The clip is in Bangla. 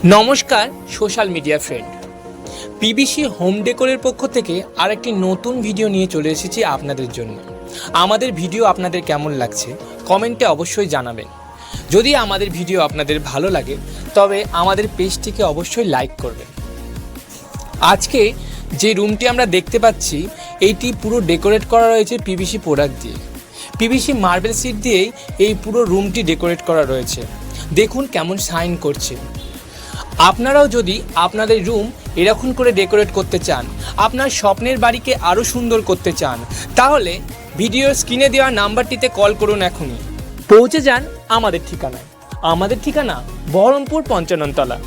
নমস্কার social media friend, PBC home ডেকোরের পক্ষ থেকে আরেকটি নতুন ভিডিও নিয়ে চলে এসেছি আপনাদের জন্য। আমাদের ভিডিও আপনাদের কেমন লাগছে কমেন্টে অবশ্যই জানাবেন। যদি আমাদের ভিডিও আপনাদের ভালো লাগে তবে আমাদের পেজটিকে অবশ্যই লাইক করবেন। আজকে যে রুমটি আমরা দেখতে পাচ্ছি এইটি পুরো ডেকোরেট করা রয়েছে পিবিসি প্রোডাক্ট দিয়ে। পিবিসি মার্বেল শিট দিয়েই এই পুরো রুমটি ডেকোরেট করা রয়েছে। দেখুন কেমন শাইন করছে। আপনারাও যদি আপনাদের রুম এরকম করে ডেকোরেট করতে চান, আপনার স্বপ্নের বাড়িকে আরও সুন্দর করতে চান, তাহলে ভিডিওর স্ক্রিনে দেওয়া নাম্বারটিতে কল করুন এখনই। পৌঁছে যান আমাদের ঠিকানায়। আমাদের ঠিকানা বহরমপুর ৫৫ তলা।